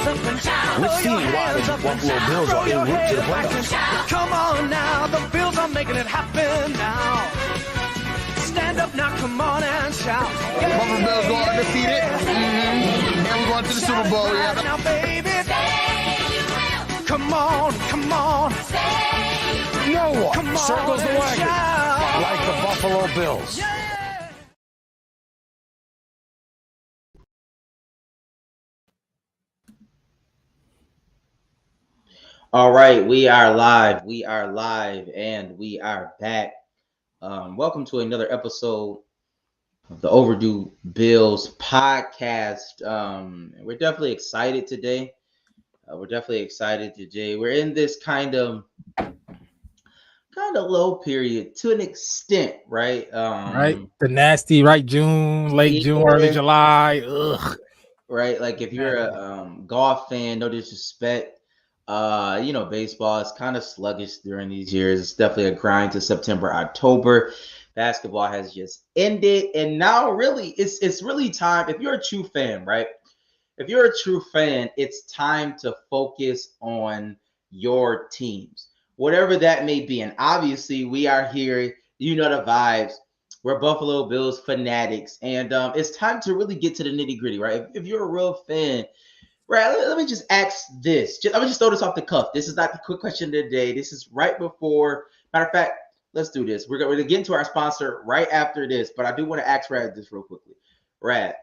Let's see why the Buffalo Bills are en route to the playoffs. Come on now, the Bills are making it happen now. Stand up now, come on and shout. Buffalo Bills go undefeated. And we're going to the Super Bowl. Yeah. Now, baby, come on, come on. No one Come on circles the and wagon shout. like the Buffalo Bills. All right, we are live, and we are back. Welcome to another episode of the Overdue Bills podcast. We're definitely excited today. We're in this kind of low period to an extent, right? Right, the nasty, right? June, late June, early July. Ugh. Right, like if you're a golf fan, no disrespect. Baseball is kind of sluggish during these years. It's definitely a grind to September, October. Basketball has just ended, and now really, it's really time. If you're a true fan, right? If you're a true fan, it's time to focus on your teams, whatever that may be. And obviously, we are here. You know the vibes. We're Buffalo Bills fanatics, and it's time to really get to the nitty gritty, right? If you're a real fan. Right, let me just ask this. Let me just throw this off the cuff. This is not the quick question of the day. This is right before. Matter of fact, let's do this. We're going to get into our sponsor right after this, but I do want to ask Rad this real quickly. Rad,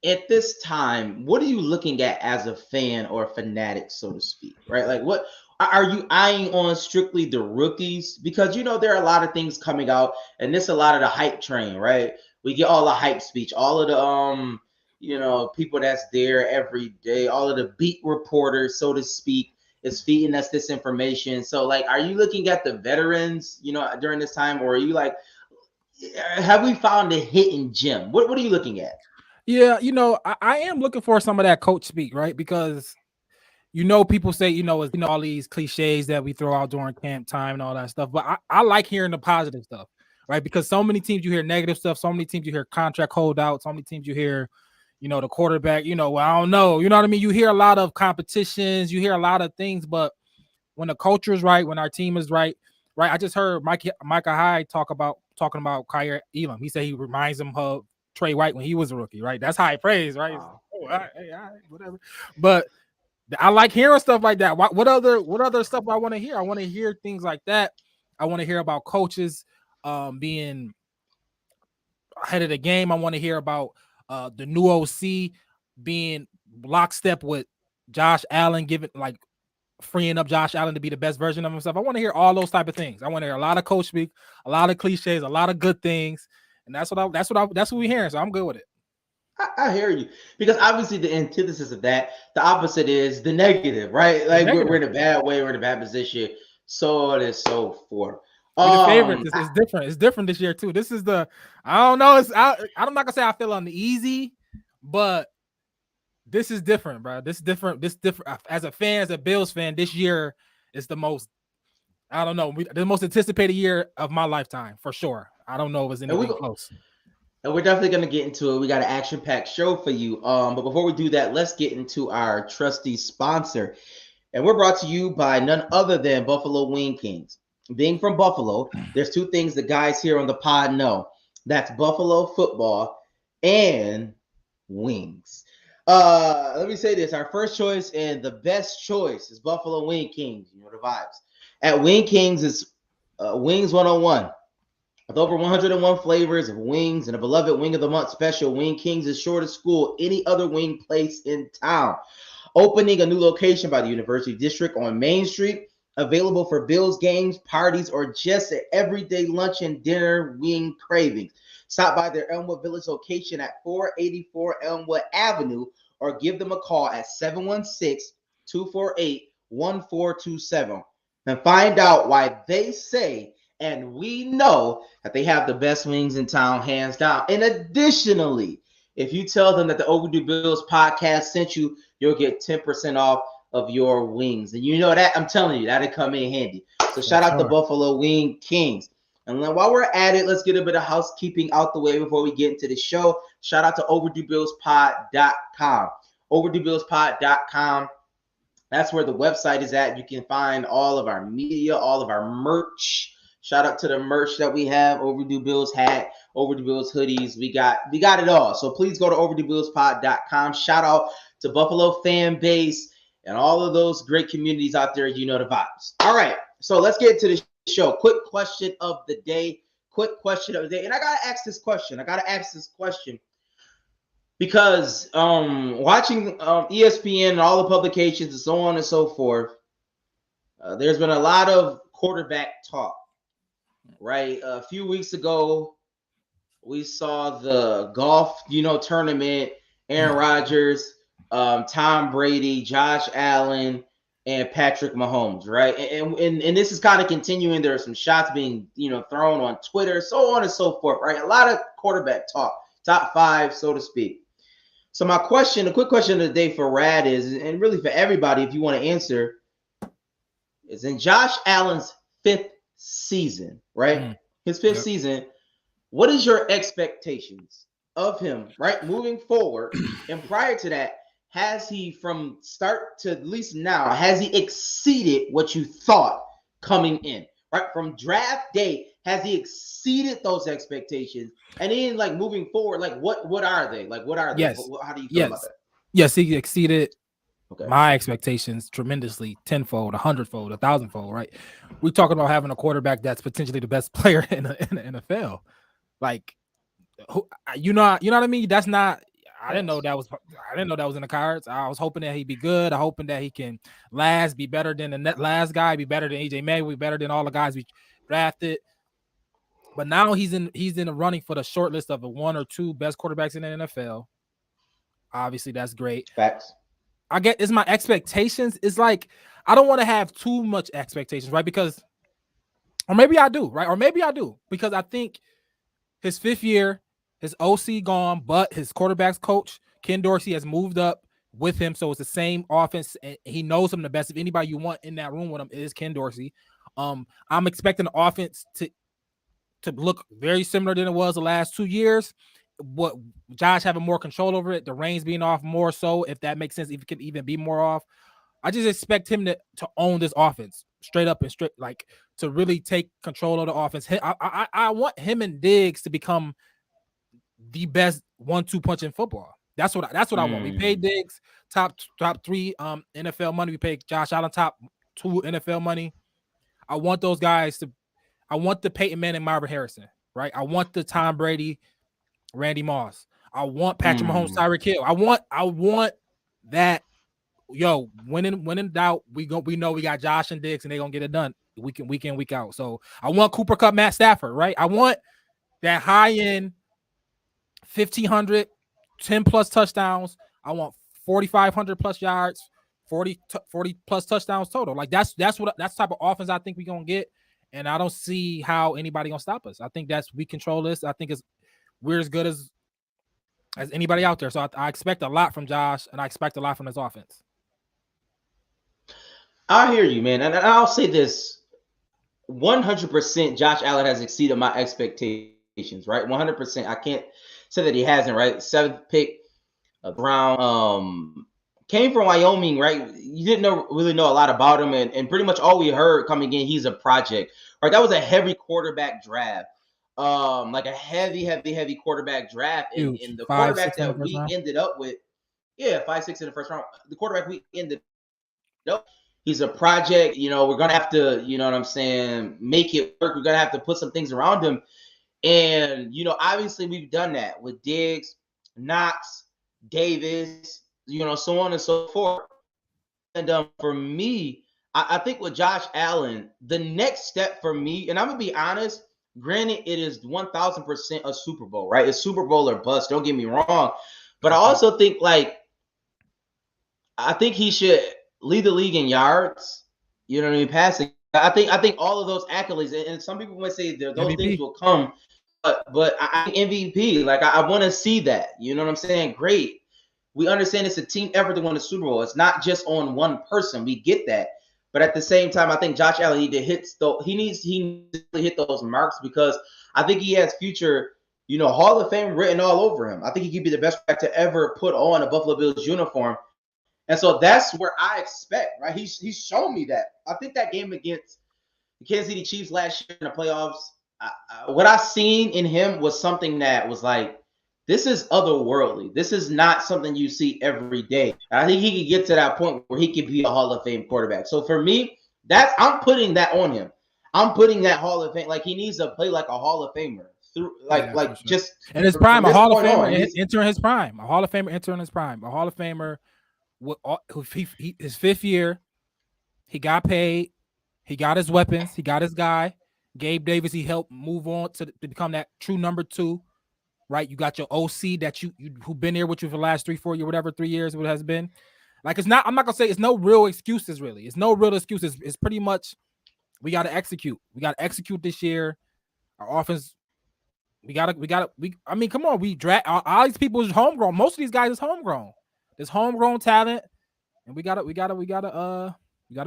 at this time, what are you looking at as a fan or a fanatic, so to speak? Right, like what are you eyeing on? Strictly the rookies, because there are a lot of things coming out, and this a lot of the hype train. Right, we get all the hype speech, all of the people that's there every day, all of the beat reporters, so to speak, is feeding us this information. So, like, are you looking at the veterans, during this time, or are you like, have we found a hidden gem? What are you looking at? Yeah, I am looking for some of that coach speak, right? Because people say, it's all these cliches that we throw out during camp time and all that stuff. But I like hearing the positive stuff, right? Because so many teams you hear negative stuff, so many teams you hear contract holdouts, so many teams you hear the quarterback, well, I don't know. You know what I mean? You hear a lot of competitions, you hear a lot of things, but when the culture is right, when our team is right, I just heard Micah Hyde talking about Kyer Elam. He said he reminds him of Trey White when he was a rookie, right? That's high praise, right? Wow. All right, whatever. But I like hearing stuff like that. What other stuff I want to hear? I want to hear things like that. I want to hear about coaches being ahead of the game. I want to hear about the new OC being lockstep with Josh Allen, freeing up Josh Allen to be the best version of himself. I want to hear all those type of things. I want to hear a lot of coach speak, a lot of cliches, a lot of good things, and that's what we're hearing. So I'm good with it. I hear you, because obviously the antithesis of that, the opposite is the negative, right? Like we're in a bad way, we're in a bad position, so on and so forth. We're the favorites. It's different. It's different this year too. This is I don't know. I'm not gonna say I feel uneasy, but this is different, bro. This different. As a fan, as a Bills fan, this year is the most. I don't know. The most anticipated year of my lifetime for sure. I don't know if it's anything close. And we're definitely gonna get into it. We got an action-packed show for you. But before we do that, let's get into our trusty sponsor, and we're brought to you by none other than Buffalo Wing Kings. Being from Buffalo, there's two things the guys here on the pod know. That's Buffalo football and wings. Let me say this. Our first choice and the best choice is Buffalo Wing Kings. You know the vibes. At Wing Kings, it's Wings 101. With over 101 flavors of wings and a beloved Wing of the Month special, Wing Kings is sure to school any other wing place in town. Opening a new location by the University District on Main Street, available for Bills games, parties, or just an everyday lunch and dinner wing cravings. Stop by their Elmwood Village location at 484 Elmwood Avenue or give them a call at 716-248-1427 and find out why they say, and we know, that they have the best wings in town, hands down. And additionally, if you tell them that the Overdue Bills podcast sent you, you'll get 10% off of your wings. And you know that, I'm telling you, that'll come in handy. So shout out to Buffalo Wing Kings. And then while we're at it, let's get a bit of housekeeping out the way before we get into the show. Shout out to OverdueBillsPod.com. overduebillspod.com. That's where the website is at. You can find all of our media, all of our merch. Shout out to the merch that we have: Overdue Bills hat, Overdue Bills hoodies. We got it all. So please go to overduebillspod.com. Shout out to Buffalo fan base and all of those great communities out there. You know the vibes. All right, so let's get to the show. Quick question of the day. And I gotta ask this question. Because watching ESPN and all the publications and so on and so forth, there's been a lot of quarterback talk, right? A few weeks ago, we saw the golf, tournament, Aaron Rodgers, Tom Brady, Josh Allen, and Patrick Mahomes, right? And this is kind of continuing. There are some shots being, thrown on Twitter, so on and so forth, right? A lot of quarterback talk, top five, so to speak. So the quick question of the day for Rad is, and really for everybody, if you want to answer, is in Josh Allen's 5th season, right? His 5th season. What is your expectations of him, right, moving forward? And prior to that, has he, from start to at least now, has he exceeded what you thought coming in, right? From draft day, has he exceeded those expectations? And then, like, moving forward, like, what are they? Like, what are they? Yes. How do you feel about that? Yes, he exceeded my expectations tremendously, 10-fold, 100-fold, 1,000-fold, right? We're talking about having a quarterback that's potentially the best player in the NFL. Like, you know what I mean? That's not. I didn't know that was in the cards. I was hoping that he'd be good. I'm hoping that he can be better than the last guy, be better than AJ May, be better than all the guys we drafted. But now he's in the running for the short list of the 1 or 2 best quarterbacks in the NFL. Obviously, that's great. Facts. I get it's my expectations. It's like I don't want to have too much expectations, right? Because, or maybe I do, right? Or maybe I do, because I think his 5th year, his OC gone, but his quarterback's coach, Ken Dorsey, has moved up with him. So it's the same offense, and he knows him the best. If anybody you want in that room with him is Ken Dorsey. I'm expecting the offense to look very similar than it was the last 2 years. What Josh having more control over it, the reins being off more so, if that makes sense, if it can even be more off. I just expect him to own this offense straight up and straight, like to really take control of the offense. I want him and Diggs to become the best 1-2 punch in football. That's what I want. We paid Diggs top 3 NFL money. We paid Josh Allen top 2 NFL money. I want those guys to. I want the Peyton Manning, Marvin Harrison, right? I want the Tom Brady, Randy Moss. I want Patrick Mahomes, Tyreek Hill. I want that. Yo, when in doubt, we know we got Josh and Diggs, and they're gonna get it done week in, week out. So I want Cooper Kupp, Matt Stafford, right? I want that high end 1,500, 10+ touchdowns. I want 4,500 plus yards, 40 plus touchdowns total. Like that's the type of offense I think we're gonna get. And I don't see how anybody gonna stop us. I think we control this. I think we're as good as anybody out there. So I expect a lot from Josh, and I expect a lot from his offense. I hear you, man. And I'll say this: 100% Josh Allen has exceeded my expectations, right? 100%. I can't say that he hasn't, right? 7th pick, round, came from Wyoming, right? You didn't really know a lot about him, and pretty much all we heard coming in, he's a project, right? That was a heavy quarterback draft, like a heavy quarterback draft, and the quarterback that we ended up with, 5-6 in the first round. The quarterback we ended up, he's a project. We're gonna have to, you know what I'm saying, make it work. We're gonna have to put some things around him, and obviously we've done that with Diggs, Knox, Davis. So on and so forth. And for me, I think with Josh Allen, the next step for me, and I'm going to be honest, granted, it is 1,000% a Super Bowl, right? It's Super Bowl or bust, don't get me wrong. But I also think, I think he should lead the league in yards, you know what I mean, passing. I think all of those accolades, and some people might say those MVP. Things will come, but I think MVP, I want to see that, you know what I'm saying? Great. We understand it's a team effort to win the Super Bowl. It's not just on one person. We get that. But at the same time, I think Josh Allen needs to hit those marks, because I think he has future Hall of Fame written all over him. I think he could be the best back to ever put on a Buffalo Bills uniform. And so that's where I expect, right? He's shown me that. I think that game against the Kansas City Chiefs last year in the playoffs, what I seen in him was something that was like, this is otherworldly. This is not something you see every day. I think he could get to that point where he could be a Hall of Fame quarterback. So for me, I'm putting that on him. I'm putting that Hall of Fame, like he needs to play like a Hall of Famer through, For sure. just in his prime, a Hall of Famer on, entering his prime, a Hall of Famer entering his prime, a Hall of Famer. His 5th year, he got paid, he got his weapons, he got his guy. Gabe Davis, he helped move on to become that true number 2. Right, you got your OC that you who been there with you for the last 3-4 years, whatever 3 years what it has been. Like it's not. I'm not gonna say it's no real excuses. Really, it's no real excuses. It's pretty much we got to execute. We got to execute this year. Our offense. I mean, come on. We draft all these people is homegrown. Most of these guys is homegrown. There's homegrown talent, and we gotta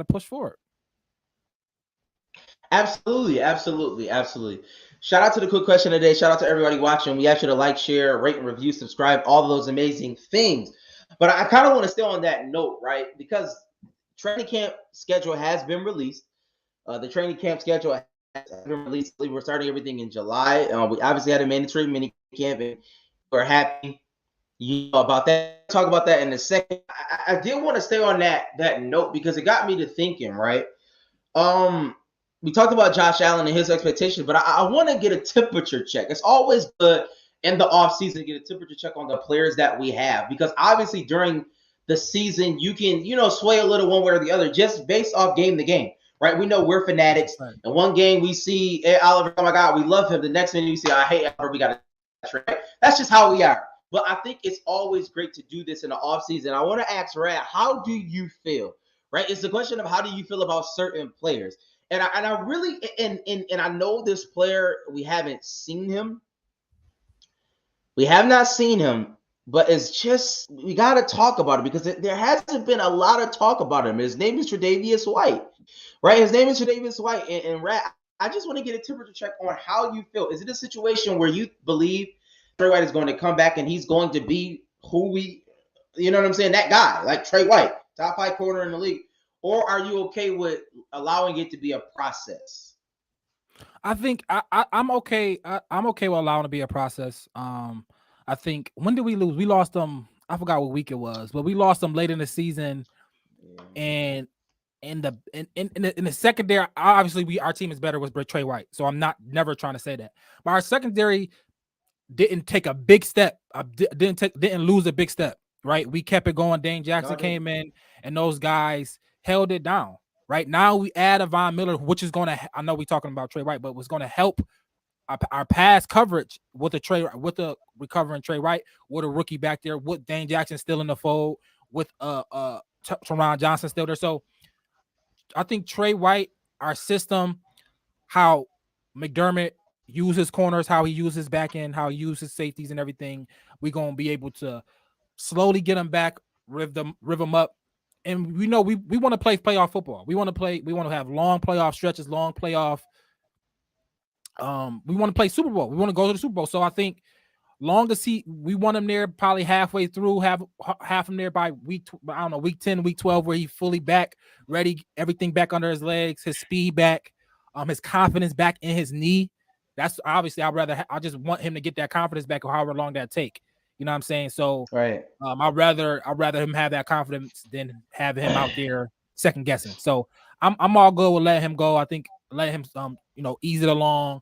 push forward. Absolutely. Shout out to the quick question today. Shout out to everybody watching. We ask you to like, share, rate, and review, subscribe, all of those amazing things. But I kind of want to stay on that note, right? Because training camp schedule has been released. The training camp schedule has been released. We're starting everything in July. We obviously had a mandatory mini camp, and we're happy about that. Talk about that in a second. I did want to stay on that note because it got me to thinking, right? We talked about Josh Allen and his expectations, but I want to get a temperature check. It's always good in the offseason to get a temperature check on the players that we have, because obviously during the season you can, sway a little one way or the other just based off game to game, right? We know we're fanatics. Right. And one game we see Oliver, oh my God, we love him. The next minute we see, I hate Oliver, we got to trade. That's just how we are. But I think it's always great to do this in the offseason. I want to ask Rad, how do you feel? Right? It's the question of how do you feel about certain players? And I really and I know this player, we haven't seen him. We have not seen him, but it's just we got to talk about it because there hasn't been a lot of talk about him. His name is Tre'Davious White, right? His name is Tre'Davious White, and I just want to get a temperature check on how you feel. Is it a situation where you believe Trey White is going to come back and he's going to be who you know what I'm saying, that guy like Trey White, top 5 corner in the league? Or are you okay with allowing it to be a process? I think I'm okay. I'm okay with allowing it to be a process. I think when did we lose? We lost them. I forgot what week it was, but we lost them late in the season. And in the secondary, obviously our team is better with Trey White. So I'm never trying to say that. But our secondary didn't take a big step. Didn't lose a big step. Right? We kept it going. Dane Jackson came in, and those guys held it down. Right now, we add a Von Miller, which is going to. I know we're talking about Trey White, but was going to help our pass coverage with the recovering Trey White, with a rookie back there, with Dane Jackson still in the fold, with Teron Johnson still there. So I think Trey White, our system, how McDermott uses corners, how he uses back end, how he uses safeties and everything, we're going to be able to slowly get them back, riv them up. And we know we want to play playoff football. We want to have long playoff stretches, long playoff. We want to play Super Bowl. We want to go to the Super Bowl. So I think we want him there probably halfway through, have him there by week 10, week 12, where he's fully back, ready, everything back under his legs, his speed back, his confidence back in his knee. That's obviously I just want him to get that confidence back, or however long that take. You know what I'm saying? So right. I'd rather him have that confidence than have him out there second guessing. So I'm all good with letting him go. I think let him ease it along.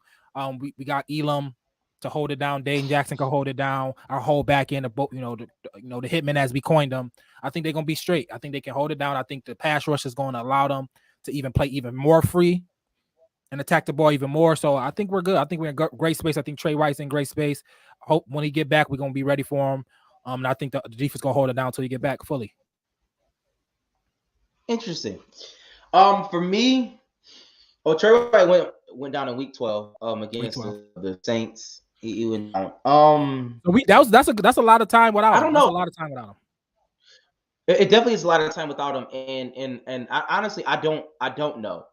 We got Elam to hold it down. Dane Jackson can hold it down. Our whole back end of the hitmen, as we coined them. I think they're gonna be straight. I think they can hold it down. I think the pass rush is going to allow them to even play even more free and attack the ball even more. So I think we're good. I think we're in great space. I think Trey White's in great space. I hope when he get back, we're going to be ready for him. And I think the defense going to hold it down until he get back fully. Interesting. For me, Trey White went down in week 12 against the Saints. He went down. So that's a lot of time without him. I don't know. That's a lot of time without him. It definitely is a lot of time without him. And I honestly, I don't know.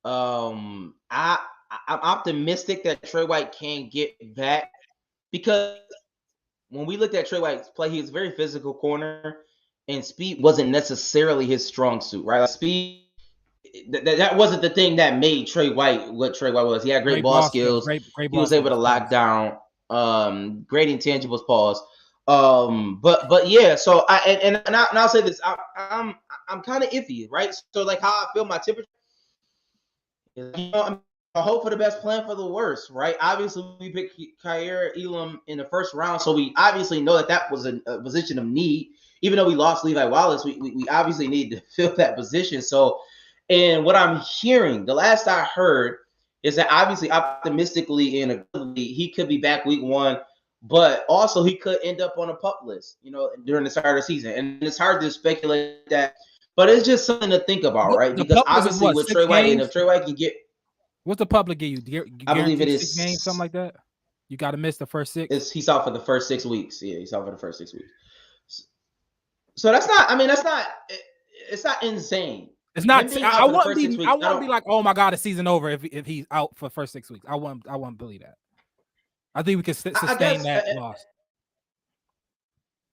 I'm optimistic that Trey White can get back because when we looked at Trey White's play, he was a very physical corner, and speed wasn't necessarily his strong suit, right? Like speed, that wasn't the thing that made Trey White what Trey White was. He had great ball skills. Great he was able to lock down great intangibles. Pause. But yeah. So I'll say this. I'm kind of iffy, right? So like how I feel my temperature. I hope for the best, plan for the worst, right? Obviously, we picked Kyer Elam in the first round, so we obviously know that was a position of need. Even though we lost Levi Wallace, we obviously need to fill that position. So, and what I'm hearing, the last I heard, is that obviously optimistically and he could be back week 1, but also he could end up on a PUP list, during the start of the season. And it's hard to speculate that, but it's just something to think about, right? Because obviously with Trey White, and if Trey White can get what's the public give you? I believe it is 6 games, something like that. You got to miss the first 6. He's out for the first 6 weeks. Yeah, he's out for the first 6 weeks. So that's not. I mean, that's not. It's not insane. It's not. I wouldn't be like, oh my god, the season over if he's out for the first 6 weeks. I wouldn't believe that. I think we can sustain that loss.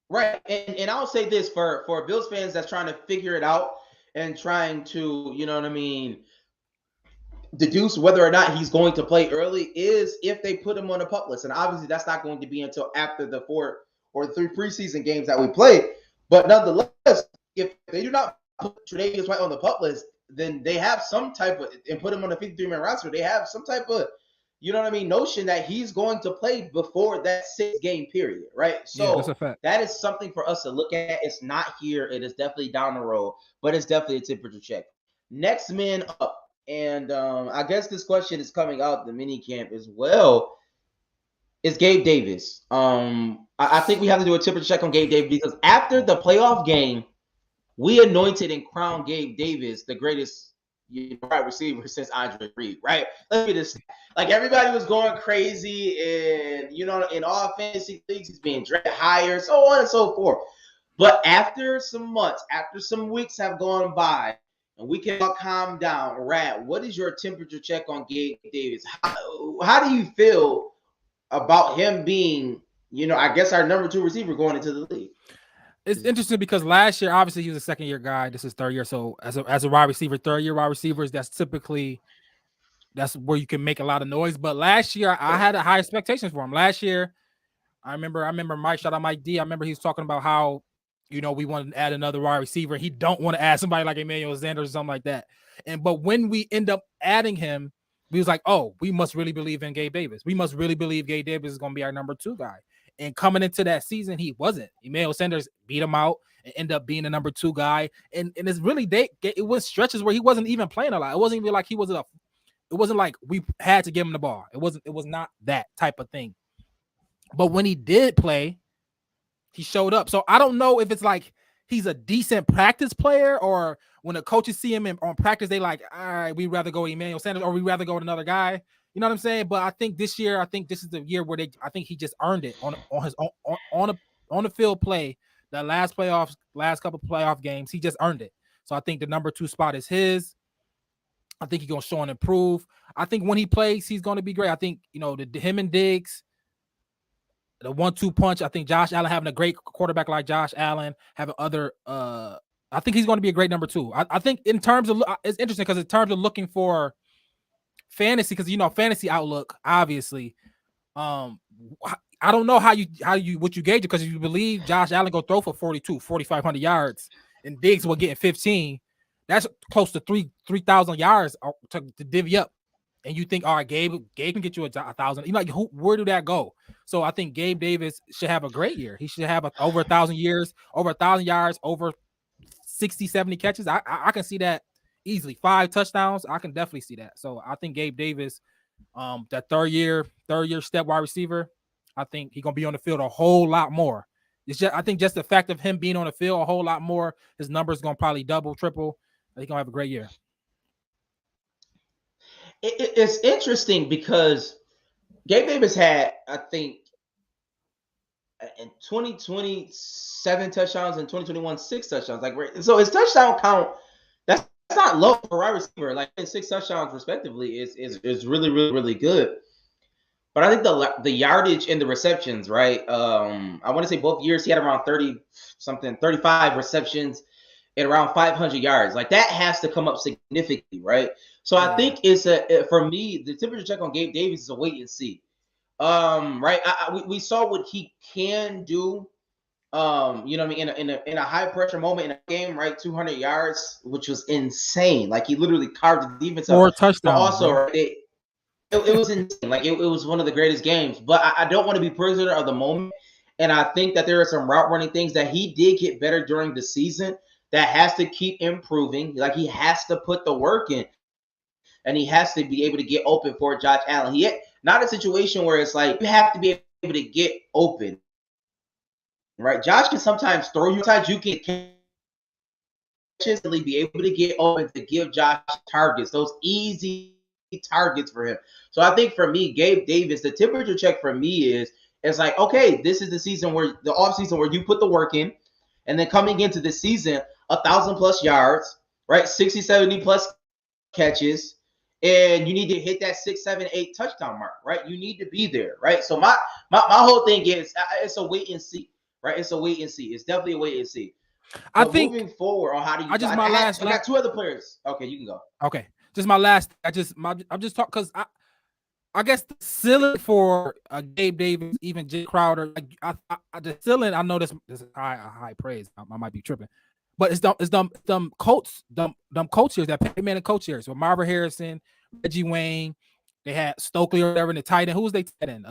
Right, and I'll say this for Bills fans that's trying to figure it out and trying to, deduce whether or not he's going to play early is if they put him on a PUP list. And obviously that's not going to be until after the 4 or 3 preseason games that we play. But nonetheless, if they do not put Tre'Davious White on the PUP list, then they have some type of, and put him on the 53-man roster, they have some type of, notion that he's going to play before that 6-game period, right? So that's a fact. That is something for us to look at. It's not here. It is definitely down the road, but it's definitely a temperature check. Next man up. And I guess this question is coming out the mini camp as well. Is Gabe Davis? I think we have to do a temperature check on Gabe Davis because after the playoff game, we anointed and crowned Gabe Davis the greatest wide receiver since Andre Reed, right? Let me just like everybody was going crazy, and in all fantasy leagues, he's being drafted higher, so on and so forth. But after some months, after some weeks have gone by, and we can all calm down. Rad, what is your temperature check on Gabe Davis? How do you feel about him being, I guess our number 2 receiver going into the league? It's interesting because last year, obviously, he was a second-year guy. This is third year. So as a wide receiver, third-year wide receivers, that's where you can make a lot of noise. But last year, I had high expectations for him. Last year, I remember Mike, shout out Mike D. I remember he was talking about how we want to add another wide receiver. He don't want to add somebody like Emmanuel Sanders or something like that. But when we end up adding him, we was like, oh, we must really believe in Gabe Davis. We must really believe Gabe Davis is going to be our number 2 guy. And coming into that season, he wasn't. Emmanuel Sanders beat him out and ended up being the number 2 guy. And it's really it was stretches where he wasn't even playing a lot. It wasn't even like it wasn't like we had to give him the ball. It was not that type of thing. But when he did play, he showed up. So I don't know if it's like he's a decent practice player or when the coaches see him on practice, they like, all right, we'd rather go with Emmanuel Sanders or we'd rather go with another guy. You know what I'm saying? But I think this year, this is the year where I think he just earned it on his on the field play. The last couple playoff games, he just earned it. So I think the number 2 spot is his. I think he's gonna show and improve. I think when he plays, he's gonna be great. I think him and Diggs. The 1-2 punch. I think Josh Allen having a great quarterback like Josh Allen, having other. I think he's going to be a great number 2. I think in terms of it's interesting because in terms of looking for fantasy, because fantasy outlook, obviously, I don't know how you what you gauge it because if you believe Josh Allen go throw for 4,500 yards and Diggs will get 15, that's close to 3,000 yards to divvy up. And you think, all right, Gabe can get you 1,000. Where do that go? So I think Gabe Davis should have a great year. He should have over 1,000 years, over 1,000 yards, over 60, 70 catches. I can see that easily. 5 touchdowns. I can definitely see that. So I think Gabe Davis, that third year step wide receiver, I think he's gonna be on the field a whole lot more. I think just the fact of him being on the field a whole lot more, his numbers gonna probably double, triple. He's gonna have a great year. It's interesting because Gabe Davis had, I think, in 2020, 7 touchdowns, and 2021, 6 touchdowns. So his touchdown count, that's not low for a wide receiver. 6 touchdowns respectively is really, really, really good. But I think the yardage and the receptions, right? I want to say both years he had around 30 something, 35 receptions and around 500 yards. Like that has to come up significantly, right? So I think it's for me the temperature check on Gabe Davis is a wait and see. Right? We saw what he can do. You know what I mean, in a high pressure moment in a game, right? 200 yards, which was insane. Like he literally carved the defense up. 4 But touchdowns. also, right, it was insane. Like it was one of the greatest games. But I don't want to be prisoner of the moment. And I think that there are some route running things that he did get better during the season that has to keep improving. Like he has to put the work in, and he has to be able to get open for Josh Allen. He not a situation where it's like you have to be able to get open. Right, Josh can sometimes throw you. Sometimes you can be able to get open to give Josh targets, those easy targets for him. So I think for me, Gabe Davis, the temperature check for me is it's like, okay, this is the season where the off season where you put the work in, and then coming into the season, 1,000+ yards, right, 60, 70 plus catches, and you need to hit that 6, 7, 8 touchdown mark, right? You need to be there, right? So my whole thing is it's a wait and see. Right, it's a wait and see. It's definitely a wait and see. I So think moving forward on how do you? I got 2 other players. Okay, you can go. Okay, just my last. I'm just talking because I guess the ceiling for Gabe Davis, even Jay Crowder, the ceiling. I know this is high praise. I might be tripping, but it's them Colts, them coach years, that Payman and coach years with Marvin Harrison, Reggie Wayne. They had Stokely or whatever in the tight end. Who was they tight end?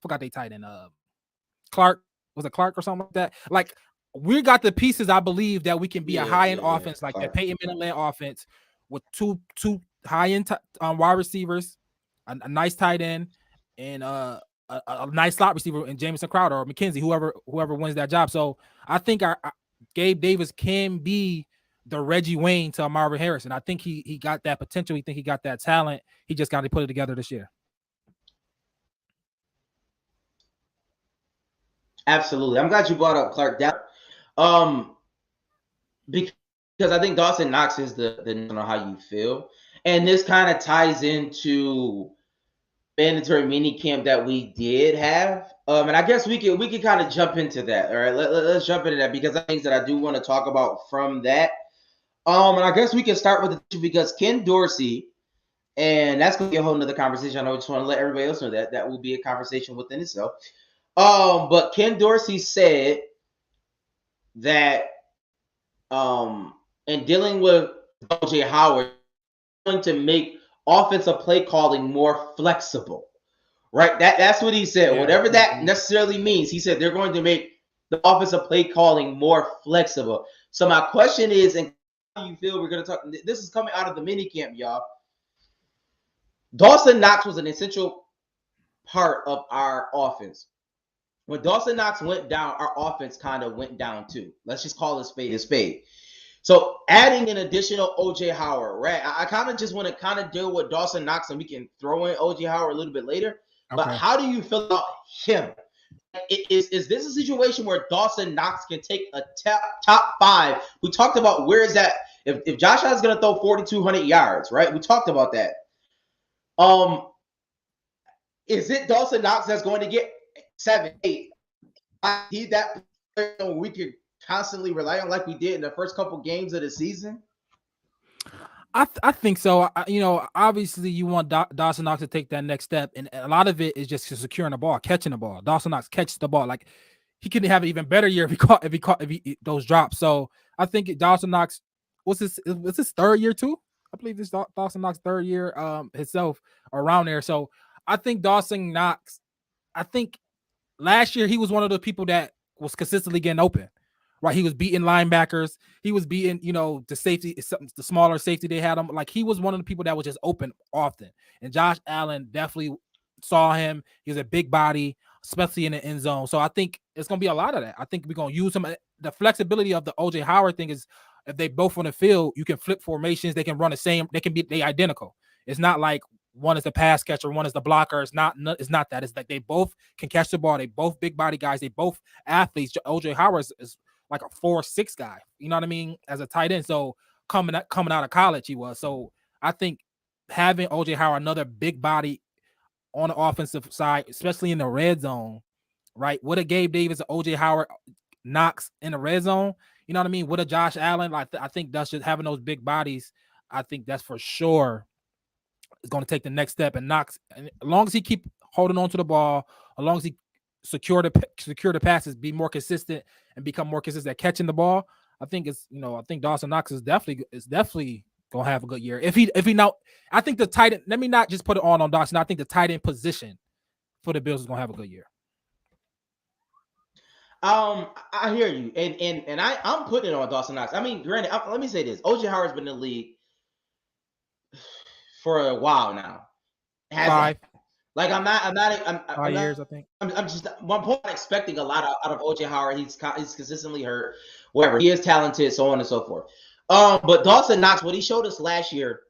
Forgot they tight end. Clark. Was it Clark or something like that? Like we got the pieces, I believe, that we can be a high-end offense, like that Peyton Manning offense with two high-end wide receivers, a nice tight end, and a nice slot receiver in Jamison Crowder or McKenzie, whoever wins that job. So I think our Gabe Davis can be the Reggie Wayne to Marvin Harrison. I think he got that potential. He think he got that talent. He just got to put it together this year. Absolutely. I'm glad you brought up Clark. Because I think Dawson Knox is the know how you feel. And this kind of ties into mandatory mini camp that we did have. And I guess we could kind of jump into that. All right. Let's jump into that because I think that I do want to talk about from that. And I guess we can start with the because Ken Dorsey, and that's gonna be a whole nother conversation. I know I just want to let everybody else know that will be a conversation within itself. But Ken Dorsey said that in dealing with O.J. Howard, going to make offensive play calling more flexible. Right? That's what he said. Yeah. Whatever that necessarily means, he said they're going to make the offensive play calling more flexible. So my question is, and how do you feel? We're going to talk. This is coming out of the mini camp, y'all. Dawson Knox was an essential part of our offense. When Dawson Knox went down, our offense kind of went down too. Let's just call it spade a spade. So adding an additional O.J. Howard, right? I kind of just want to kind of deal with Dawson Knox, and we can throw in O.J. Howard a little bit later. Okay. But how do you feel about him? Is this a situation where Dawson Knox can take a top 5? We talked about where is that if Josh Allen's going to throw 4,200 yards, right? We talked about that. Is it Dawson Knox that's going to get 7, 8? I need that player we could constantly rely on like we did in the first couple games of the season. I think so. Obviously you want Dawson Knox to take that next step, and a lot of it is just securing the ball, catching the ball. Dawson Knox catches the ball. Like he could have an even better year if he those drops. So I think Dawson Knox was his 3rd year too. I believe this Dawson Knox 3rd year himself around there. So I think Dawson Knox. I think last year he was one of the people that was consistently getting open. Right, he was beating linebackers. He was beating, the safety, the smaller safety they had him. Like he was one of the people that was just open often. And Josh Allen definitely saw him. He was a big body, especially in the end zone. So I think it's gonna be a lot of that. I think we're gonna use him. The flexibility of the O.J. Howard thing is if they both on the field, you can flip formations. They can run the same. They can be identical. It's not like one is the pass catcher, one is the blocker. It's not that. It's like they both can catch the ball. They both big body guys. They both athletes. O.J. Howard is like a 4'6" guy, you know what I mean, as a tight end. So coming out of college, he was. So I think having O.J. Howard, another big body on the offensive side, especially in the red zone, right? What a Gabe Davis, OJ Howard, Knox in the red zone. You know what I mean? What a Josh Allen. Like I think that's just having those big bodies. I think that's for sure is going to take the next step. And Knox, as long as he keep holding on to the ball, as long as he secure the passes, be more consistent and become more consistent at catching the ball, I think I think Dawson Knox is definitely gonna have a good year. If he now, I think the tight end. Let me not just put it on Dawson. I think the tight end position for the Bills is gonna have a good year. I hear you, and I'm putting it on Dawson Knox. I mean, granted, let me say this: OJ Howard's been in the league for a while now. Five I'm years, I think. I'm just one point expecting a lot out of OJ Howard. He's consistently hurt, whatever. He is talented, so on and so forth. But Dawson Knox, what he showed us last year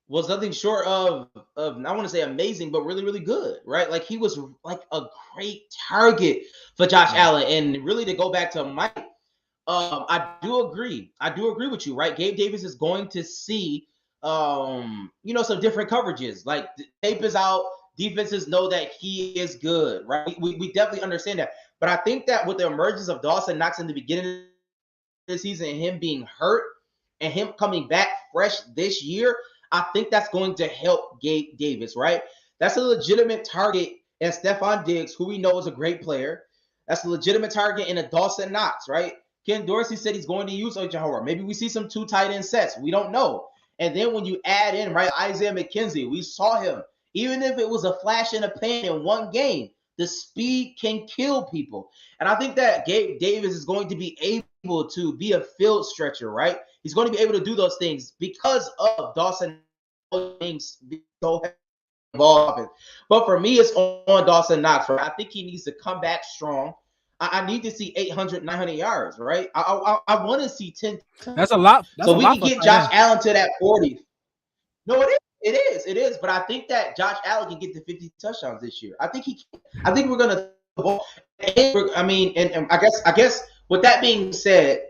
was nothing short of I want to say amazing, but really, really good, right? Like he was like a great target for Josh Allen. And really to go back to Mike, I do agree with you, right? Gabe Davis is going to see some different coverages. Like the tape is out, defenses know that he is good, right? We definitely understand that. But I think that with the emergence of Dawson Knox in the beginning of the season and him being hurt and him coming back fresh this year, I think that's going to help Gabe Davis, right? That's a legitimate target in Stephon Diggs, who we know is a great player. That's a legitimate target in a Dawson Knox, right? Ken Dorsey said he's going to use OJ Howard. Maybe we see some 2 tight end sets. We don't know. And then when you add in, right, Isaiah McKenzie, we saw him. Even if it was a flash in the pan in one game, the speed can kill people. And I think that Gabe Davis is going to be able to be a field stretcher, right? He's going to be able to do those things because of Dawson things so involved. But for me, it's on Dawson Knox, right? I think he needs to come back strong. I need to see 800, 900 yards, right? I want to see 10. That's a lot. So we can get Josh Allen to that 40. No, it is. But I think that Josh Allen can get to 50 touchdowns this year. I think he can. I think we're gonna. I mean, and I guess with that being said,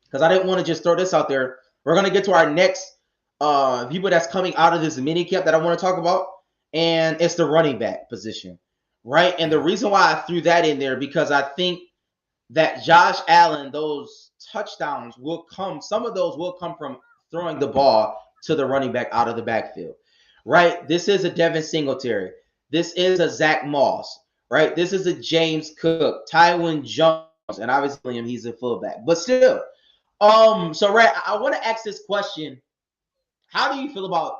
because I didn't want to just throw this out there, we're gonna get to our next people that's coming out of this mini camp that I want to talk about, and it's the running back position, right? And the reason why I threw that in there because I think that Josh Allen, those touchdowns will come. Some of those will come from throwing the ball to the running back out of the backfield, right? This is a Devin Singletary. This is a Zach Moss, right? This is a James Cook, Tywin Jones, and obviously he's a fullback. But still, so right, I want to ask this question. How do you feel about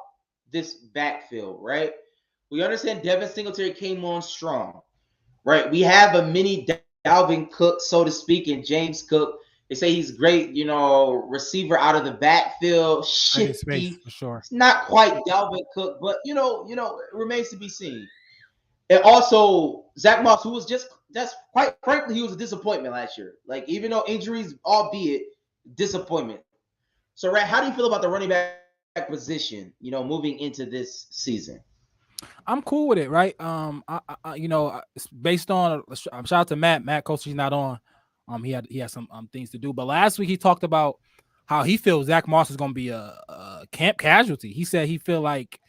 this backfield, right? We understand Devin Singletary came on strong, right? We have a mini Dalvin Cook, so to speak, and James Cook. They say he's great, receiver out of the backfield, shifty. For sure. It's not quite Dalvin Cook, but it remains to be seen. And also Zach Moss, who was that's quite frankly, he was a disappointment last year. Like even though injuries, albeit disappointment. So, Rat, how do you feel about the running back position, moving into this season? I'm cool with it, right? Based on shout out to Matt. Matt, coach, he's not on. He had some things to do. But last week he talked about how he feels Zach Moss is going to be a camp casualty. He said he feel like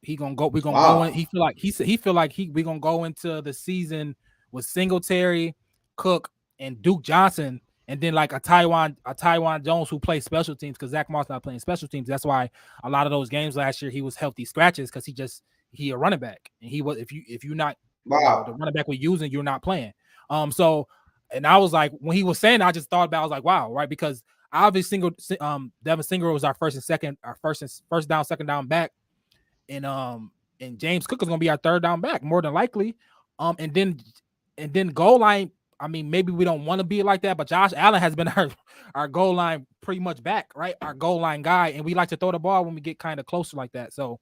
we're gonna go in. He feel like we're gonna go into the season with Singletary, Cook, and Duke Johnson, and then like a Tywin Jones who plays special teams because Zach Moss not playing special teams. That's why a lot of those games last year he was healthy scratches because he a running back and he was if you not the running back we're using, you're not playing. And I was like, when he was saying, I just thought about, I was like, wow, right? Because obviously, Devin Singletary was our first down, second down back, and James Cook is going to be our third down back, more than likely. And then goal line. I mean, maybe we don't want to be like that, but Josh Allen has been our goal line pretty much back, right? Our goal line guy, and we like to throw the ball when we get kind of closer like that. So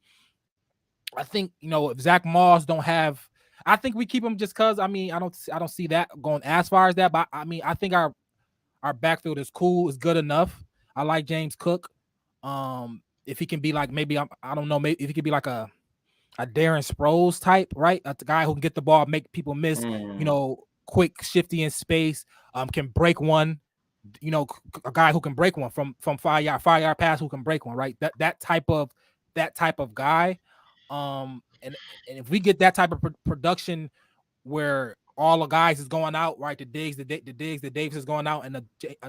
I think if Zach Moss don't have. I think we keep him just because I don't see that going as far as that, but I think our backfield is cool, is good enough. I like James Cook. If he can be like maybe I don't know, maybe if he could be like a Darren Sproles type, right? A guy who can get the ball, make people miss, quick, shifty in space, can break one, a guy who can break one from 5 yard pass who can break one, right? That type of guy. and if we get that type of production where all the guys is going out, right? The Davis is going out, and the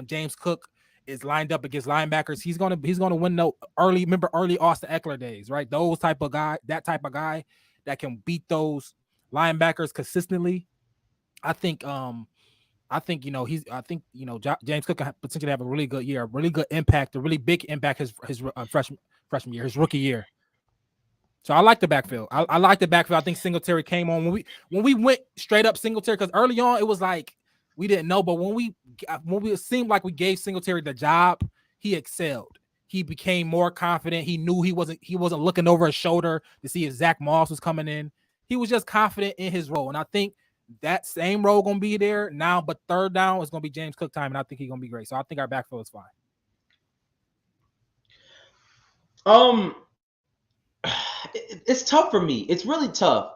James Cook is lined up against linebackers. He's gonna win the early. Remember early Austin Eckler days, right? Those type of guy, that type of guy that can beat those linebackers consistently. I think James Cook can potentially have a really good year, a really good impact, a really big impact his freshman year, his rookie year. So I like the backfield. I like the backfield. I think Singletary came on when we went straight up Singletary, because early on it was like we didn't know, but when we it seemed like we gave Singletary the job, he excelled. He became more confident. He knew he wasn't looking over his shoulder to see if Zach Moss was coming in. He was just confident in his role, and I think that same role gonna be there now. But third down is gonna be James Cook time, and I think he's gonna be great. So I think our backfield is fine. It's tough for me. It's really tough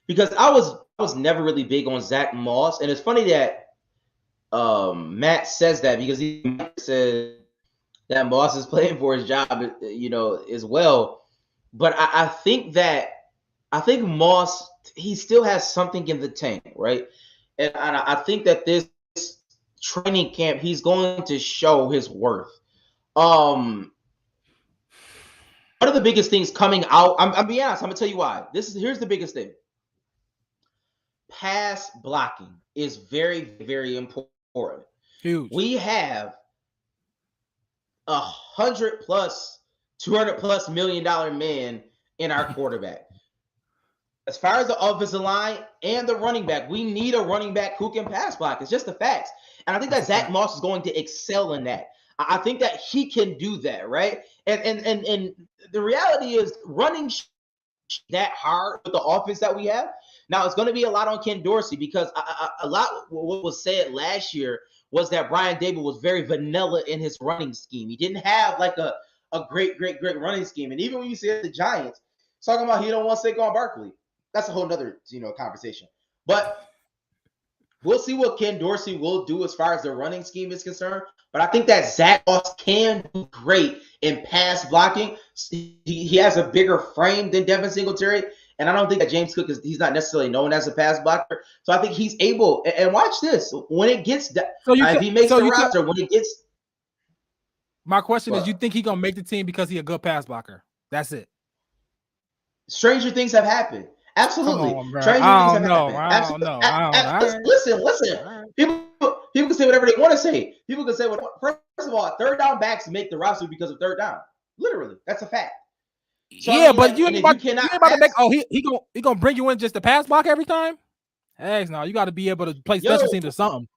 because I was never really big on Zach Moss, and it's funny that Matt says that because he said that Moss is playing for his job, as well. But I think Moss, he still has something in the tank, right? And I think that this training camp, he's going to show his worth. One of the biggest things coming out, I'm being honest, I'm gonna tell you why. Here's the biggest thing. Pass blocking is very, very important. Huge. We have $100+, $200+ million man in our quarterback. As far as the offensive line and the running back, we need a running back who can pass block. It's just the facts. And I think that Zach Moss is going to excel in that. I think that he can do that, right? And the reality is running that hard with the offense that we have. Now, it's going to be a lot on Ken Dorsey because a lot what was said last year was that Brian Daboll was very vanilla in his running scheme. He didn't have like a great running scheme. And even when you see the Giants, talking about he don't want Saquon Barkley. That's a whole nother, conversation. But we'll see what Ken Dorsey will do as far as the running scheme is concerned. But I think that Zach Moss can do great in pass blocking. He has a bigger frame than Devin Singletary. And I don't think that James Cook he's not necessarily known as a pass blocker. So I think he's able. And watch this. When it gets if he makes the roster, when it gets. My question is, you think he's going to make the team because he's a good pass blocker? That's it. Stranger things have happened. Absolutely. I don't know. Listen. Right. People can say whatever they want to say. People can say, first of all, third down backs make the roster because of third down. Literally. That's a fact. So, yeah, but you ain't about to make. Oh, he gonna bring you in just to pass block every time? Heck no, you got to be able to play special teams or something.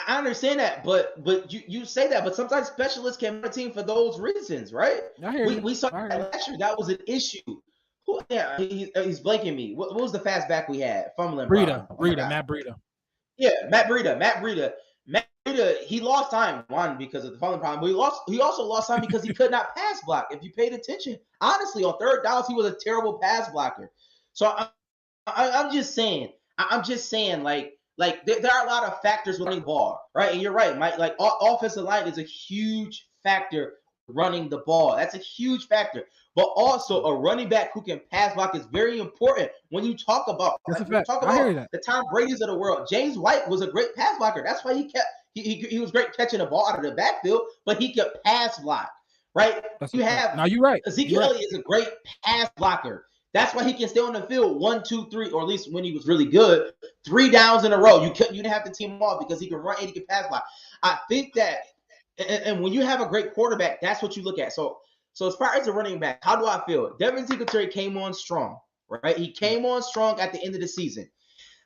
I understand that, but you say that, but sometimes specialists can make a team for those reasons, right? We saw that last year. That was an issue. He's blanking me. What was the fast back we had? Fumbling. Matt Breida. Yeah, Matt Breida. He lost time, one, because of the fumbling problem, but he also lost time because he could not pass block. If you paid attention, honestly, on third downs, he was a terrible pass blocker. So I'm just saying, like there are a lot of factors with running the ball, right? And you're right, Mike. Like offensive line is a huge factor running the ball. That's a huge factor. But also a running back who can pass block is very important when you talk about the Tom Brady's of the world. James White was a great pass blocker. That's why he was great catching the ball out of the backfield, but he could pass block, right? Now you're right. Ezekiel Elliott is a great pass blocker. That's why he can stay on the field 1, 2, 3, or at least when he was really good, 3 downs in a row. You didn't have to team him off because he can run and he can pass block. I think that, and when you have a great quarterback, that's what you look at. So as far as the running back, how do I feel? Devin Singletary came on strong, right? He came on strong at the end of the season.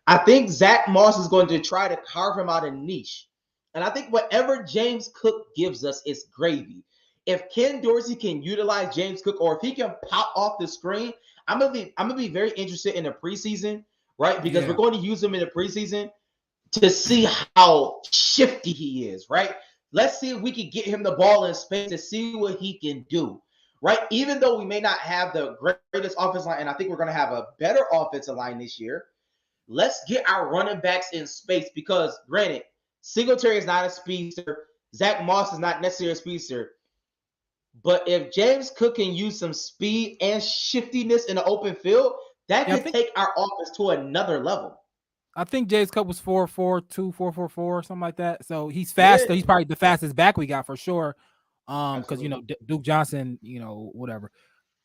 I think Zach Moss is going to try to carve him out a niche. And I think whatever James Cook gives us is gravy. If Ken Dorsey can utilize James Cook, or if he can pop off the screen, I'm gonna be very interested in the preseason, right? Because we're going to use him in the preseason to see how shifty he is, right? Let's see if we can get him the ball in space to see what he can do, right? Even though we may not have the greatest offensive line, and I think we're going to have a better offensive line this year, let's get our running backs in space because, granted, Singletary is not a speedster. Zach Moss is not necessarily a speedster. But if James Cook can use some speed and shiftiness in the open field, that could take our offense to another level. I think James Cook was 4.42, 4.44, something like that. So he's fast. Yeah. He's probably the fastest back we got for sure. Because Absolutely. Duke Johnson, whatever.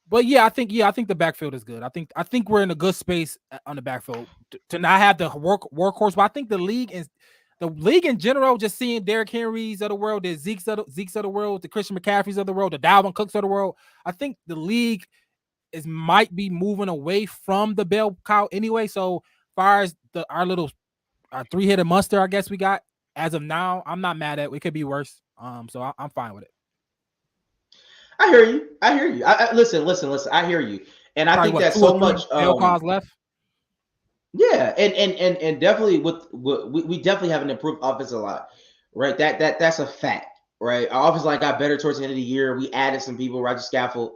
But yeah, I think the backfield is good. I think we're in a good space on the backfield to not have the workhorse. But I think the league in general, just seeing Derrick Henrys of the world, the Zeke's of the world, the Christian McCaffreys of the world, the Dalvin Cooks of the world. I think the league might be moving away from the bell cow anyway. So far as our little three-headed monster, I guess we got as of now, I'm not mad at it. It could be worse. So I'm fine with it. I hear you. Listen. I hear you, and I think that so much calls left. Yeah, and definitely we definitely have an improved offensive line, right? That's a fact, right? Our offensive line got better towards the end of the year. We added some people, Roger Saffold.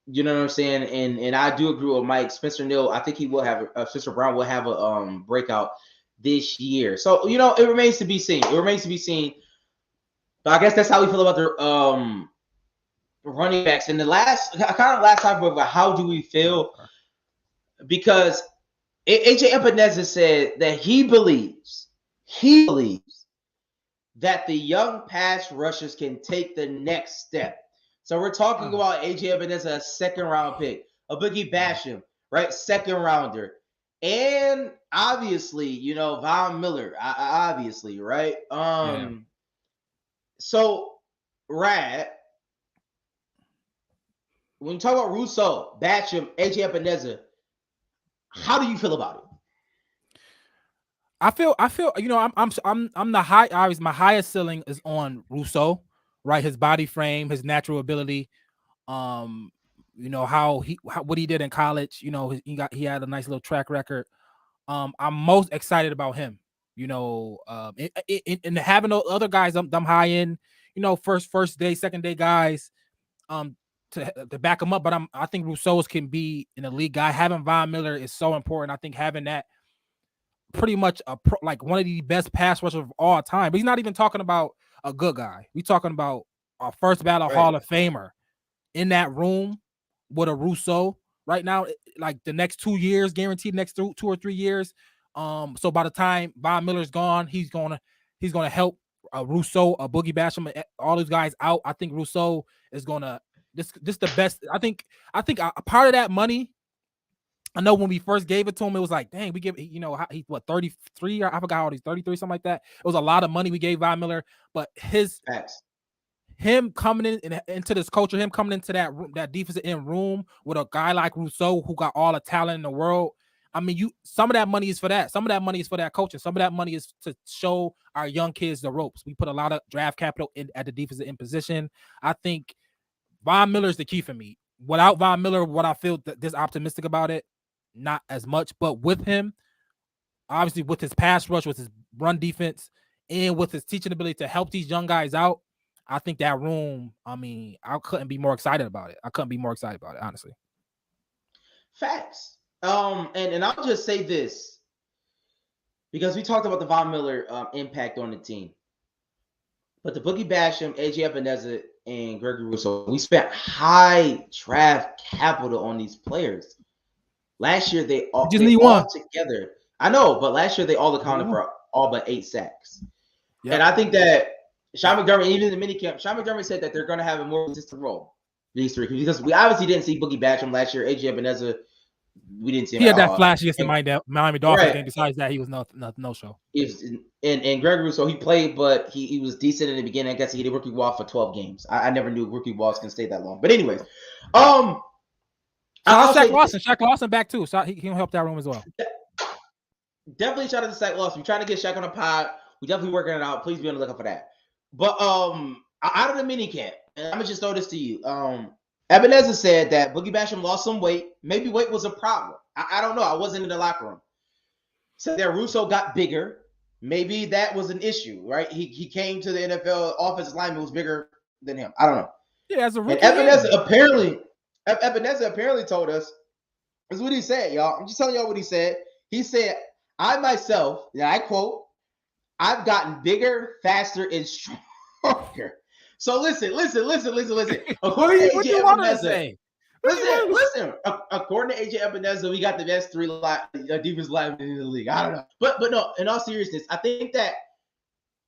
You know what I'm saying? And I do agree with Mike. Spencer Neal, I think he will have Spencer Brown will have a breakout this year. So it remains to be seen. But I guess that's how we feel about the running backs. And the last time about how do we feel? Because AJ Epineza said that he believes that the young pass rushers can take the next step. So we're talking about AJ Epineza, a second-round pick, a Boogie Basham, right, second rounder, and obviously, Von Miller, obviously, right? So, Rad, when you talk about Rousseau, Basham, AJ Epineza, how do you feel about it? I feel I'm the high. Obviously, my highest ceiling is on Rousseau, right? His body frame, his natural ability, what he did in college. He had a nice little track record. I'm most excited about him. And having those other guys, them high end, first day, second day guys, to back him up. But I think Rousseau's can be an elite guy. Having Von Miller is so important. I think having that pretty much like one of the best pass rushers of all time. But he's not even talking about a good guy. We're talking about our first ballot Hall of Famer in that room with a Rousseau right now, like the next 2 years, guaranteed next 2 or 3 years. So by the time Von Miller's gone, he's gonna help Rousseau, Boogie Basham, all these guys out. I think Rousseau is gonna this the best. I think a part of that money. I know when we first gave it to him, it was like, dang, we give, he's 33, or I forgot how old he's 33, something like that. It was a lot of money we gave Von Miller, but him coming into this culture, him coming into that defensive end room with a guy like Rousseau who got all the talent in the world. I mean, some of that money is for that. Some of that money is for that coaching. Some of that money is to show our young kids the ropes. We put a lot of draft capital at the defensive end position. I think Von Miller is the key for me. Without Von Miller, what I feel this optimistic about it, not as much, but with him, obviously with his pass rush, with his run defense, and with his teaching ability to help these young guys out, I think that room, I mean, I couldn't be more excited about it. Honestly. Facts. And I'll just say this, because we talked about the Von Miller impact on the team. But the Boogie Basham, AJ Epineza, and Gregory Rousseau, we spent high draft capital on these players. Last year, they all together. I know, but last year they all accounted for all but 8 sacks. Yep. And I think that Sean McDermott, even in the minicamp, Sean McDermott said that they're going to have a more consistent role, these three, because we obviously didn't see Boogie Basham last year. AJ Epineza, we didn't see him. He had that flash against the Miami Dolphins game. Besides that, he was no show. And Gregory Rousseau, he played, but he was decent in the beginning. I guess he did rookie wall for 12 games. I never knew rookie walls can stay that long. But anyways, Shaq Lawson back too. So he can help that room as well. Definitely shout out to Shaq Lawson. We're trying to get Shaq on the pod. We definitely working it out. Please be on the lookout for that. But out of the minicamp, and I'm gonna just throw this to you. Ebenezer said that Boogie Basham lost some weight. Maybe weight was a problem. I don't know. I wasn't in the locker room. Said that Rousseau got bigger. Maybe that was an issue, right? He came to the NFL, offensive lineman was bigger than him. I don't know. Yeah, as a rookie. And Ebenezer apparently told us, this is what he said, y'all. I'm just telling y'all what he said. He said, I myself, and I quote, I've gotten bigger, faster, and stronger. So listen. What do you want to say? Listen. According to AJ Epineza, we got the best defense line in the league. I don't know, but no. In all seriousness, I think that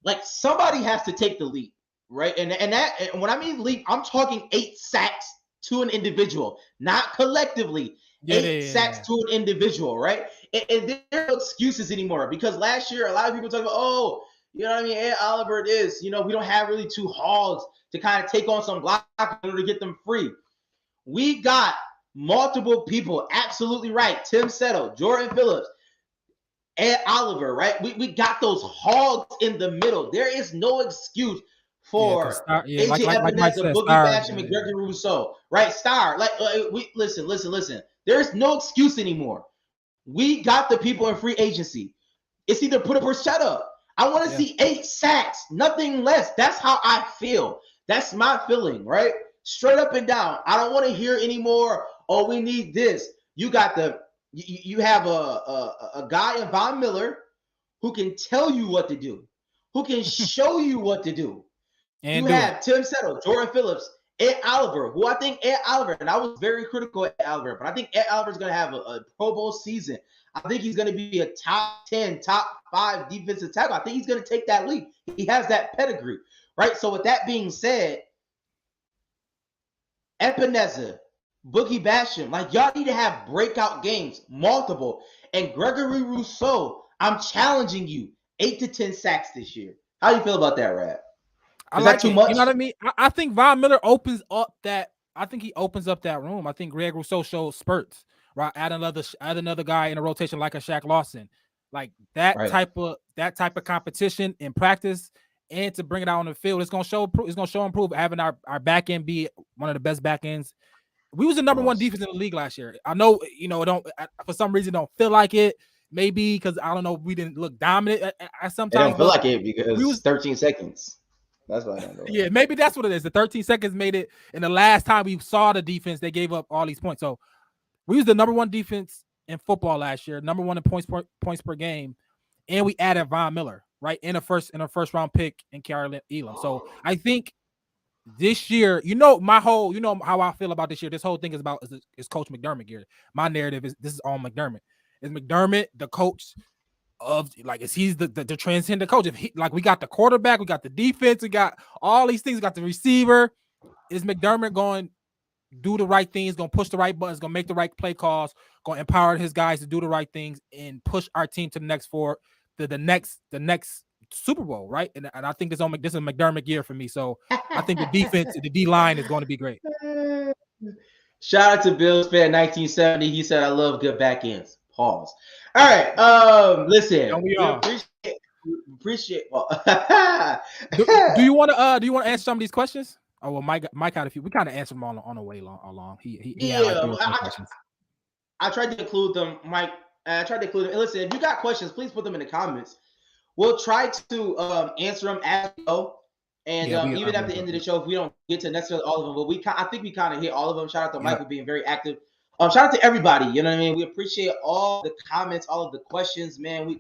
like somebody has to take the lead, right? And when I mean lead, I'm talking 8 sacks to an individual, not collectively. 8 sacks to an individual, right? And there are no excuses anymore because last year a lot of people talk about, oh, you know what I mean? Ed Oliver, this, we don't have really 2 hogs to kind of take on some block in order to get them free. We got multiple people, absolutely right. Tim Settle, Jordan Phillips, Ed Oliver, right? We got those hogs in the middle. There is no excuse for AJ Epineza, Boogie Basham, and Gregory Rousseau, right? Star, we listen. There's no excuse anymore. We got the people in free agency. It's either put up or shut up. I want to see 8 sacks, nothing less. That's how I feel. That's my feeling, right? Straight up and down. I don't want to hear anymore. Oh, we need this. You got you have a guy in Von Miller who can tell you what to do, who can show you what to do. And you have Tim Settle, Jordan Phillips, Ed Oliver, who I think Ed Oliver, and I was very critical of Ed Oliver, but I think Ed Oliver is going to have a Pro Bowl season. I think he's going to be a top 10, top 5 defensive tackle. I think he's going to take that leap. He has that pedigree, right? So with that being said, Epineza, Boogie Basham, like y'all need to have breakout games, multiple. And Gregory Rousseau, I'm challenging you, 8 to 10 sacks this year. How do you feel about that, Rad? Is that too much? You know what I mean? I think Von Miller opens up that. I think he opens up that room. I think Greg Rousseau shows spurts, right? Add another guy in a rotation like a Shaq Lawson, like that type of competition in practice, and to bring it out on the field, it's gonna show improve. Having our back end be one of the best back ends. We was the number 1 defense in the league last year. I know, don't for some reason don't feel like it. Maybe because I don't know, we didn't look dominant. I sometimes don't feel like it because it was 13 seconds. That's why I don't know. Yeah, maybe that's what it is. The 13 seconds made it. And the last time we saw the defense, they gave up all these points. So we was the number 1 defense in football last year, number 1 in points per game, and we added Von Miller, right, in a first round pick in Karen Elam. So I think this year, how I feel about this year. This whole thing is Coach McDermott here. My narrative is this is all McDermott. Is McDermott the coach of is he's the transcendent coach? If we got the quarterback, we got the defense, we got all these things, we got the receiver. Is McDermott going to do the right things, going to push the right buttons, going to make the right play calls, going to empower his guys to do the right things and push our team to the next Super Bowl, right? And I think this is a McDermott year for me. So I think the defense, the D line is going to be great. Shout out to Bills fan 1970. He said, "I love good back ends." Pause. All right. Listen. We appreciate. Well, do you want to answer some of these questions? Oh well, Mike had a few. We kind of answered them all on the way along. He had questions. I tried to include them, Mike. I tried to include them. And listen, if you got questions, please put them in the comments. We'll try to answer them as we go. And even at the end of the show, if we don't get to necessarily all of them, but I think we kind of hit all of them. Shout out to Mike for being very active. Shout out to everybody. You know what I mean? We appreciate all the comments, all of the questions, man.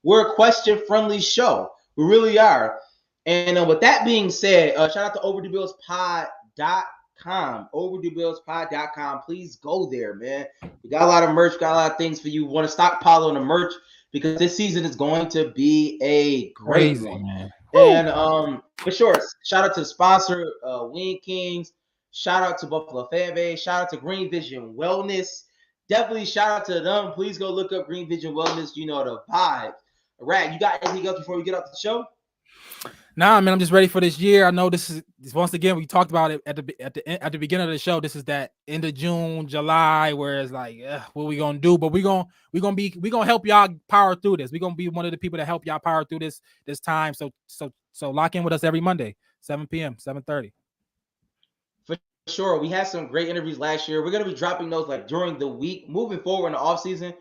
We're a question-friendly show. We really are. And with that being said, shout out to OverdueBillsPod.com. OverdueBillsPod.com. Please go there, man. We got a lot of merch, got a lot of things for you. Want to stockpile on the merch because this season is going to be a great one. Man. And for sure, shout out to the sponsor, Wing Kings. Shout out to Buffalo Fan Base. Shout out to Green Vision Wellness. Definitely shout out to them. Please go look up Green Vision Wellness. You know the vibe. Rad, you got anything else before we get off the show? Nah, man, I'm just ready for this year. I know this is once again we talked about it at the beginning of the show. This is that end of June, July, where it's like, what we gonna do? But we gonna help y'all power through this. We're gonna be one of the people that help y'all power through this time. So lock in with us every Monday, 7 p.m., 7:30. For sure, we had some great interviews last year. We're gonna be dropping those during the week, moving forward in the off season.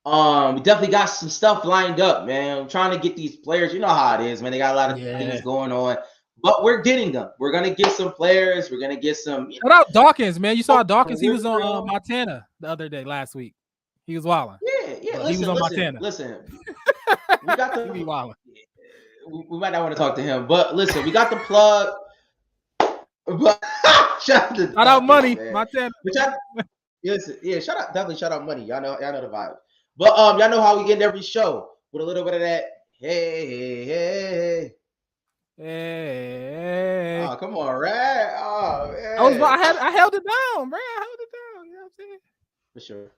We definitely got some stuff lined up, man. I'm trying to get these players. You know how it is, man. They got a lot of things going on, but we're getting them. We're gonna get some players. We're gonna get some. Shout out Dawkins, man. You saw Dawkins. He was on Montana the other day, last week. He was wilding. Yeah. He was on Montana. Listen, we got the. We might not want to talk to him, but listen, we got the plug. But shout out to Shout out Money, man. Montana. But yeah, definitely shout out Money. Y'all know the vibe. But y'all know how we end every show with a little bit of that. Hey. Hey. Oh, come on, right? Oh, man. I held it down, bro. I held it down. You know what I'm saying? For sure.